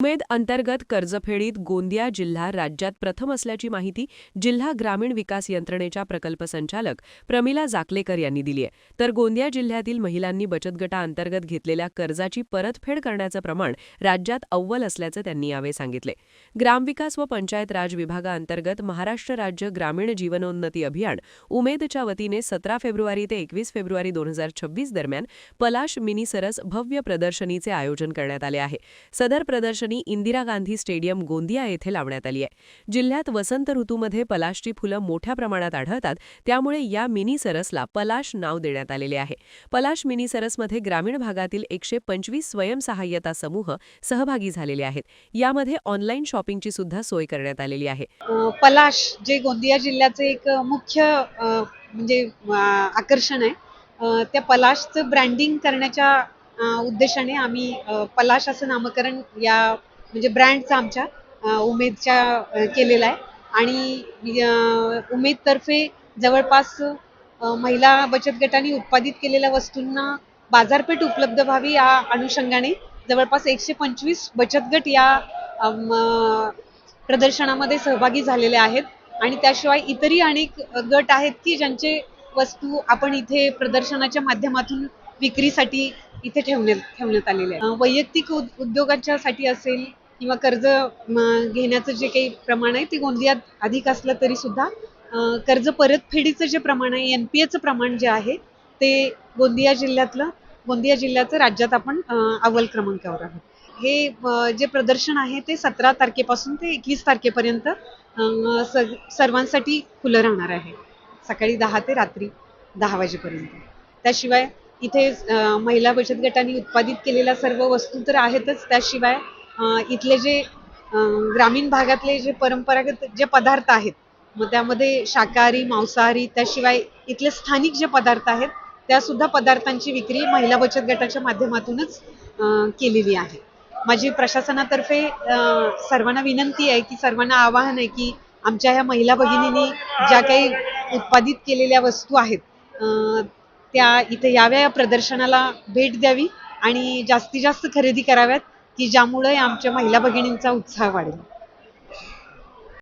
उमेद अंतर्गत कर्जफेडीत गोंदिया जिल्हा राज्यात प्रथम असल्याची माहिती जिल्हा ग्रामीण विकास यंत्रणेच्या प्रकल्प संचालक प्रमिला जाकलेकर यांनी दिली आहे। तर गोंदिया जिल्ह्यातील महिलांनी बचत गटाअंतर्गत घेतलेल्या कर्जाची परतफेड करण्याचं प्रमाण राज्यात अव्वल असल्याचं त्यांनी यावेळी सांगितले। ग्रामविकास व पंचायत राज विभागाअंतर्गत महाराष्ट्र राज्य ग्रामीण जीवनोन्नती अभियान उमेदच्या वतीने 17 फेब्रुवारी ते 21 फेब्रुवारी 2026 दरम्यान पलाश मिनी सरस भव्य प्रदर्शनीचे आयोजन करण्यात आले आहे। सदर प्रदर्शनी इंदिरा गांधी स्टेडियम गोंदिया येथे लावण्यात आली आहे। जिल्ह्यात वसंत ऋतूमध्ये पलाशची फुलं मोठ्या प्रमाणात आढळतात, त्यामुळे या मिनी सरसला पलाश नाव देण्यात आलेले आहे। पलाश मिनी सरसमध्ये ग्रामीण भागातील 125 स्वयंसहाय्यता समूह सहभागी झालेले आहेत। यामध्ये ऑनलाईन शॉपिंगची सुद्धा सोय करण्यात आलेली आहे। पलाश जे गोंदिया जिल्ह्याचे एक मुख्य आकर्षण आहे। त्या पलाशचं ब्रँडिंग करण्याच्या उद्देशाने आम्ही पलाश असं नामकरण या ब्रँडचं आमच्या उमेदच्या केलेलं आहे। आणि उमेदतर्फे जवळपास महिला बचत गटांनी उत्पादित केलेल्या वस्तूंना बाजारपेठ उपलब्ध व्हावी या अनुषंगाने जवळपास 125 बचत गट या प्रदर्शनामध्ये सहभागी झालेले आहेत। आणि त्याशिवाय इतरही अनेक गट आहेत की ज्यांचे वस्तू आपण इथे प्रदर्शनाच्या माध्यमातून विक्रीसाठी इथे ठेवण्यात आलेले आहे। वैयक्तिक उद्योगांच्यासाठी असेल किंवा कर्ज घेण्याचं जे काही प्रमाण आहे ते गोंदियात अधिक असलं तरी सुद्धा कर्ज परतफेडीचं जे प्रमाण आहे, NPAचं प्रमाण जे आहे ते गोंदिया जिल्ह्याचं राज्यात आपण अव्वल क्रमांकावर आहोत। हे जे प्रदर्शन आहे ते 17 तारखेपासून ते 21 तारखेपर्यंत सर्वांसाठी खुलं राहणार आहे, सकाळी 10 ते रात्री 10 वाजेपर्यंत। त्याशिवाय इथे महिला बचत गटांनी उत्पादित केलेल्या सर्व वस्तू तर आहेतच, त्याशिवाय इथले जे ग्रामीण भागातले जे परंपरागत जे पदार्थ आहेत, मग त्यामध्ये शाकाहारी, मांसाहारी, त्याशिवाय इथले स्थानिक जे पदार्थ आहेत त्या सुद्धा पदार्थांची विक्री महिला बचत गटाच्या माध्यमातूनच केलेली आहे। माझी प्रशासनातर्फे सर्वांना विनंती आहे की सर्वांना आवाहन आहे की आमच्या ह्या महिला भगिनींनी ज्या काही उत्पादित केलेल्या वस्तू आहेत त्या इथे याव्या, या प्रदर्शनाला भेट द्यावी आणि जास्तीत जास्त खरेदी कराव्यात की ज्यामुळे आमच्या महिला भगिनींचा उत्साह वाढेल।